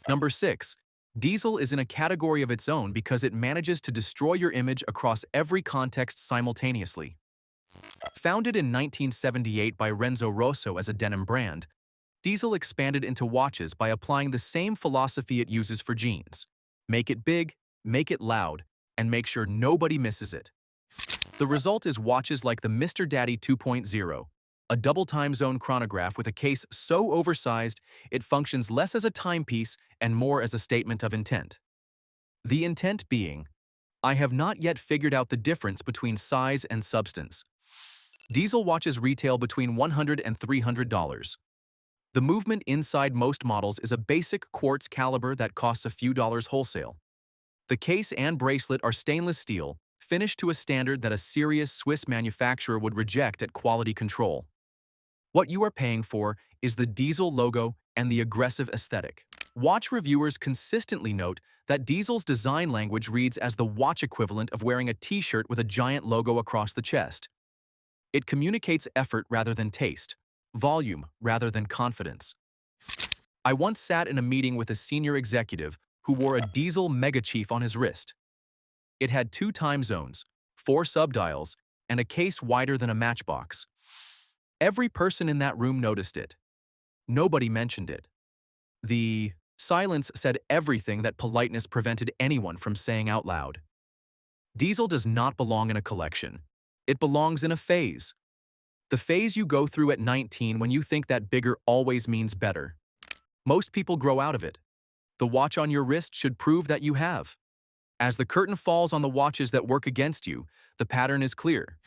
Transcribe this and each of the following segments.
Number 6. Diesel is in a category of its own because it manages to destroy your image across every context simultaneously. Founded in 1978 by Renzo Rosso as a denim brand, Diesel expanded into watches by applying the same philosophy it uses for jeans. Make it big, make it loud, and make sure nobody misses it. The result is watches like the Mr. Daddy 2.0, a double time zone chronograph with a case so oversized it functions less as a timepiece and more as a statement of intent. The intent being, I have not yet figured out the difference between size and substance. Diesel watches retail between $100 and $300. The movement inside most models is a basic quartz caliber that costs a few dollars wholesale. The case and bracelet are stainless steel, finished to a standard that a serious Swiss manufacturer would reject at quality control. What you are paying for is the Diesel logo and the aggressive aesthetic. Watch reviewers consistently note that Diesel's design language reads as the watch equivalent of wearing a t-shirt with a giant logo across the chest. It communicates effort rather than taste, volume rather than confidence. I once sat in a meeting with a senior executive who wore a Diesel Mega Chief on his wrist. It had 2 time zones, 4 subdials, and a case wider than a matchbox. Every person in that room noticed it. Nobody mentioned it. The silence said everything that politeness prevented anyone from saying out loud. Diesel does not belong in a collection. It belongs in a phase. The phase you go through at 19 when you think that bigger always means better. Most people grow out of it. The watch on your wrist should prove that you have. As the curtain falls on the watches that work against you, the pattern is clear.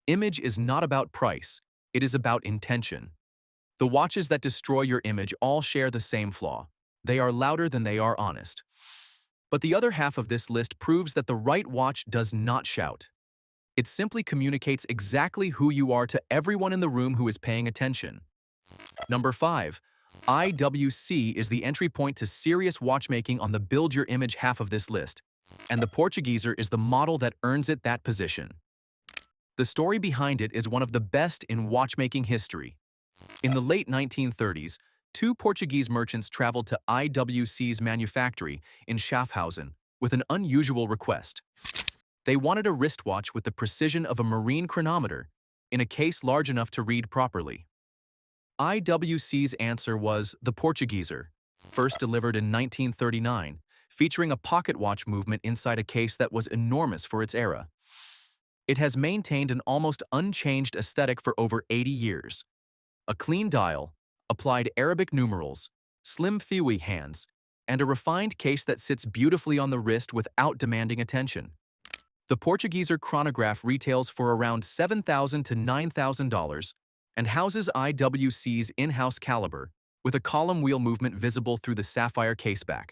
Image is not about price, it is about intention. The watches that destroy your image all share the same flaw. They are louder than they are honest. But the other half of this list proves that the right watch does not shout. It simply communicates exactly who you are to everyone in the room who is paying attention. Number 5. IWC is the entry point to serious watchmaking on the Build Your Image half of this list, and the Portugueser is the model that earns it that position. The story behind it is one of the best in watchmaking history. In the late 1930s, 2 Portuguese merchants traveled to IWC's manufactory in Schaffhausen with an unusual request. They wanted a wristwatch with the precision of a marine chronometer in a case large enough to read properly. IWC's answer was the Portugueser, first delivered in 1939, featuring a pocket watch movement inside a case that was enormous for its era. It has maintained an almost unchanged aesthetic for over 80 years. A clean dial, applied Arabic numerals, slim fewy hands, and a refined case that sits beautifully on the wrist without demanding attention. The Portugueser chronograph retails for around $7,000 to $9,000 and houses IWC's in-house caliber, with a column wheel movement visible through the sapphire caseback.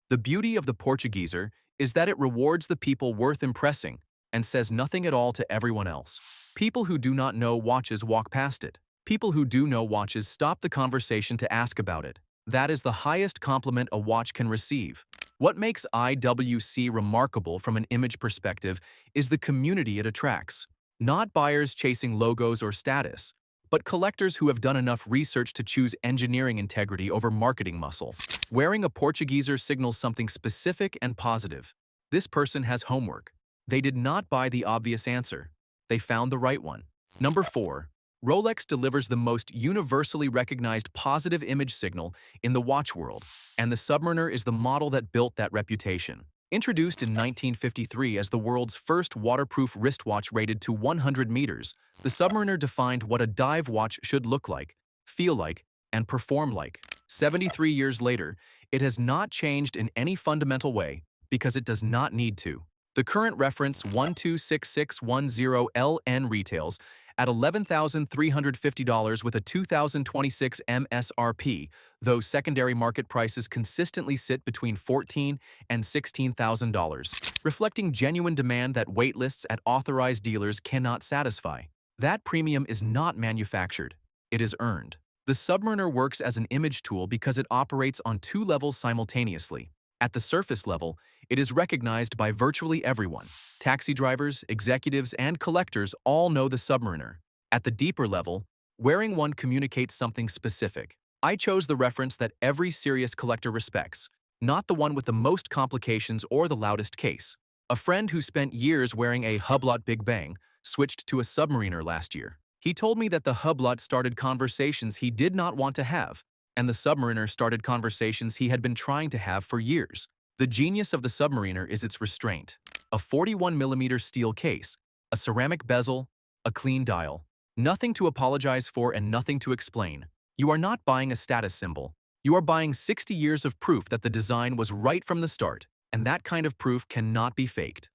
The beauty of the Portugueser is that it rewards the people worth impressing and says nothing at all to everyone else. People who do not know watches walk past it. People who do know watches stop the conversation to ask about it. That is the highest compliment a watch can receive. What makes IWC remarkable from an image perspective is the community it attracts. Not buyers chasing logos or status, but collectors who have done enough research to choose engineering integrity over marketing muscle. Wearing a Portugueser signals something specific and positive. This person has homework. They did not buy the obvious answer. They found the right one. Number 4. Rolex delivers the most universally recognized positive image signal in the watch world, and the Submariner is the model that built that reputation. Introduced in 1953 as the world's first waterproof wristwatch rated to 100 meters, the Submariner defined what a dive watch should look like, feel like, and perform like. 73 years later, it has not changed in any fundamental way because it does not need to. The current reference 126610LN retails at $11,350 with a 2026 MSRP, though secondary market prices consistently sit between $14,000 and $16,000, reflecting genuine demand that waitlists at authorized dealers cannot satisfy. That premium is not manufactured, it is earned. The Submariner works as an image tool because it operates on 2 levels simultaneously. At the surface level, it is recognized by virtually everyone. Taxi drivers, executives, and collectors all know the Submariner. At the deeper level, wearing one communicates something specific. I chose the reference that every serious collector respects, not the one with the most complications or the loudest case. A friend who spent years wearing a Hublot Big Bang switched to a Submariner last year. He told me that the Hublot started conversations he did not want to have, and the Submariner started conversations he had been trying to have for years. The genius of the Submariner is its restraint. A 41mm steel case, a ceramic bezel, a clean dial. Nothing to apologize for and nothing to explain. You are not buying a status symbol. You are buying 60 years of proof that the design was right from the start, and that kind of proof cannot be faked.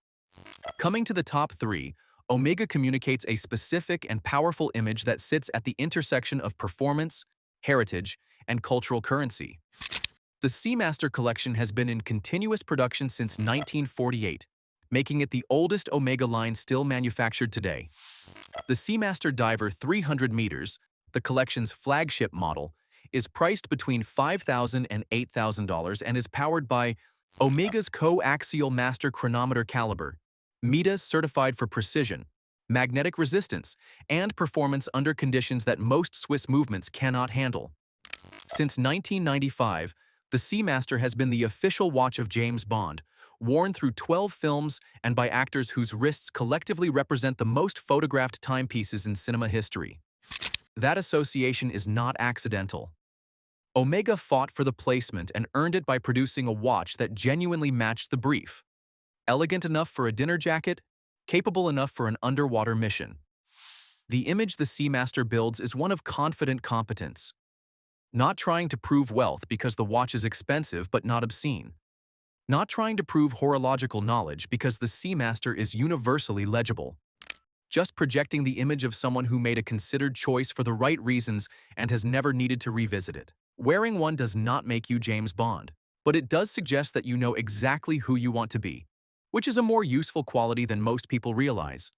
Coming to the top 3, Omega communicates a specific and powerful image that sits at the intersection of performance, heritage, and cultural currency. The Seamaster collection has been in continuous production since 1948, making it the oldest Omega line still manufactured today. The Seamaster Diver 300 meters, the collection's flagship model, is priced between $5,000 and $8,000 and is powered by Omega's coaxial master chronometer caliber, META certified for precision, magnetic resistance, and performance under conditions that most Swiss movements cannot handle. Since 1995, the Seamaster has been the official watch of James Bond, worn through 12 films and by actors whose wrists collectively represent the most photographed timepieces in cinema history. That association is not accidental. Omega fought for the placement and earned it by producing a watch that genuinely matched the brief. Elegant enough for a dinner jacket, capable enough for an underwater mission. The image the Seamaster builds is one of confident competence. Not trying to prove wealth because the watch is expensive but not obscene. Not trying to prove horological knowledge because the Seamaster is universally legible. Just projecting the image of someone who made a considered choice for the right reasons and has never needed to revisit it. Wearing one does not make you James Bond, but it does suggest that you know exactly who you want to be, which is a more useful quality than most people realize.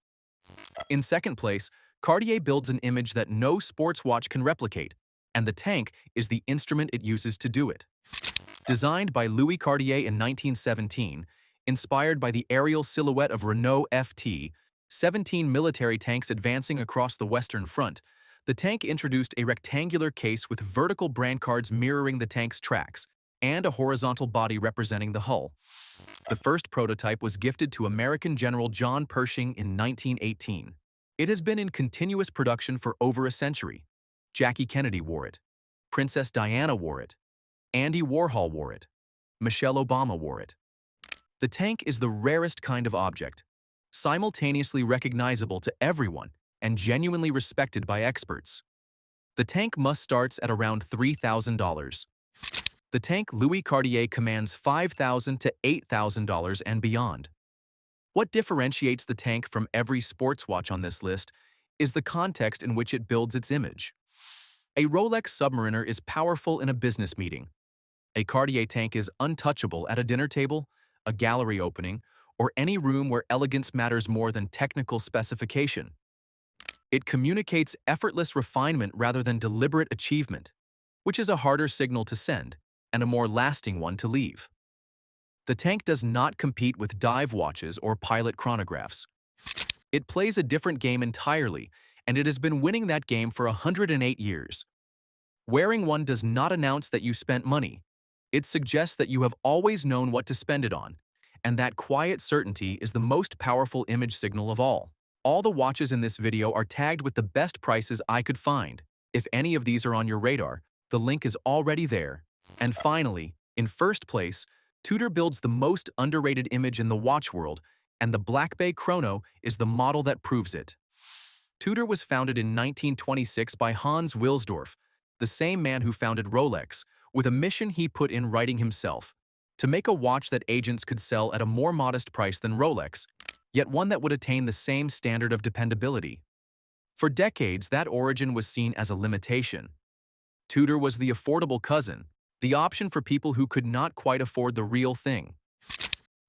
In second place, Cartier builds an image that no sports watch can replicate, and the tank is the instrument it uses to do it. Designed by Louis Cartier in 1917, inspired by the aerial silhouette of Renault FT, 17 military tanks advancing across the Western Front, the tank introduced a rectangular case with vertical brand cards mirroring the tank's tracks, and a horizontal body representing the hull. The first prototype was gifted to American General John Pershing in 1918. It has been in continuous production for over a century. Jackie Kennedy wore it. Princess Diana wore it. Andy Warhol wore it. Michelle Obama wore it. The tank is the rarest kind of object, simultaneously recognizable to everyone and genuinely respected by experts. The tank must starts at around $3,000. The tank Louis Cartier commands $5,000 to $8,000 and beyond. What differentiates the tank from every sports watch on this list is the context in which it builds its image. A Rolex Submariner is powerful in a business meeting. A Cartier tank is untouchable at a dinner table, a gallery opening, or any room where elegance matters more than technical specification. It communicates effortless refinement rather than deliberate achievement, which is a harder signal to send and a more lasting one to leave. The tank does not compete with dive watches or pilot chronographs. It plays a different game entirely, and it has been winning that game for 108 years. Wearing one does not announce that you spent money. It suggests that you have always known what to spend it on, and that quiet certainty is the most powerful image signal of all. All the watches in this video are tagged with the best prices I could find. If any of these are on your radar, the link is already there. And finally, in first place, Tudor builds the most underrated image in the watch world, and the Black Bay Chrono is the model that proves it. Tudor was founded in 1926 by Hans Wilsdorf, the same man who founded Rolex, with a mission he put in writing himself: to make a watch that agents could sell at a more modest price than Rolex, yet one that would attain the same standard of dependability. For decades, that origin was seen as a limitation. Tudor was the affordable cousin, the option for people who could not quite afford the real thing.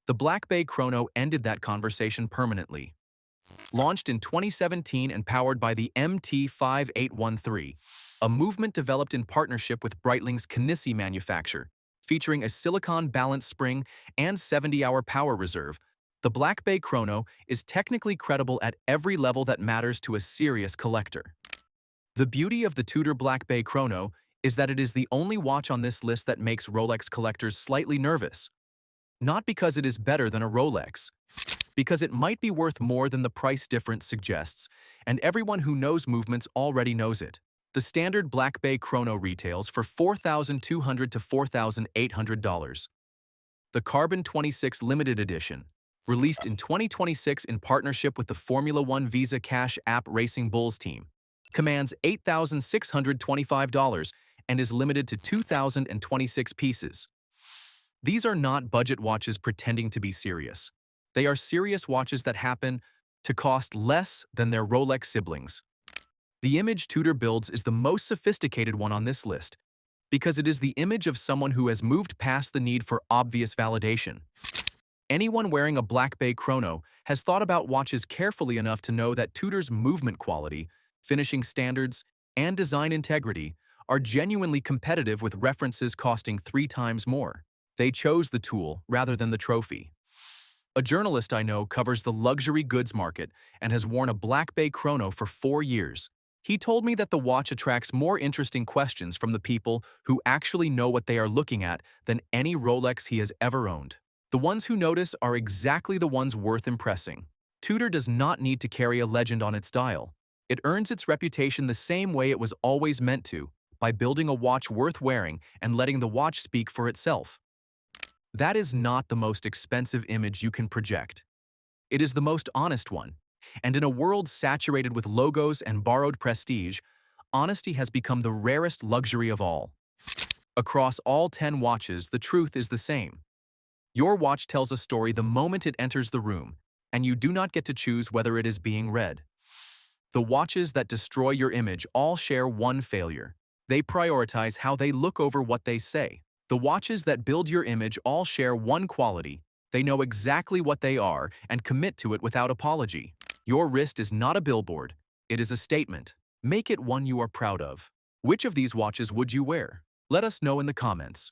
The Black Bay Chrono ended that conversation permanently. Launched in 2017 and powered by the MT5813, a movement developed in partnership with Breitling's Knissi manufacture, featuring a silicon balance spring and 70-hour power reserve, the Black Bay Chrono is technically credible at every level that matters to a serious collector. The beauty of the Tudor Black Bay Chrono is that it is the only watch on this list that makes Rolex collectors slightly nervous. Not because it is better than a Rolex, because it might be worth more than the price difference suggests, and everyone who knows movements already knows it. The standard Black Bay chrono retails for $4,200 to $4,800. The Carbon 26 Limited Edition, released in 2026 in partnership with the Formula One Visa Cash App Racing Bulls team, commands $8,625 and is limited to 2,026 pieces. These are not budget watches pretending to be serious. They are serious watches that happen to cost less than their Rolex siblings. The image Tudor builds is the most sophisticated one on this list, because it is the image of someone who has moved past the need for obvious validation. Anyone wearing a Black Bay chrono has thought about watches carefully enough to know that Tudor's movement quality, finishing standards, and design integrity are genuinely competitive with references costing 3 times more. They chose the tool rather than the trophy. A journalist I know covers the luxury goods market and has worn a Black Bay chrono for 4 years. He told me that the watch attracts more interesting questions from the people who actually know what they are looking at than any Rolex he has ever owned. The ones who notice are exactly the ones worth impressing. Tudor does not need to carry a legend on its dial. It earns its reputation the same way it was always meant to, by building a watch worth wearing and letting the watch speak for itself. That is not the most expensive image you can project. It is the most honest one. And in a world saturated with logos and borrowed prestige, honesty has become the rarest luxury of all. Across all 10 watches, the truth is the same. Your watch tells a story the moment it enters the room, and you do not get to choose whether it is being read. The watches that destroy your image all share one failure. They prioritize how they look over what they say. The watches that build your image all share one quality. They know exactly what they are and commit to it without apology. Your wrist is not a billboard. It is a statement. Make it one you are proud of. Which of these watches would you wear? Let us know in the comments.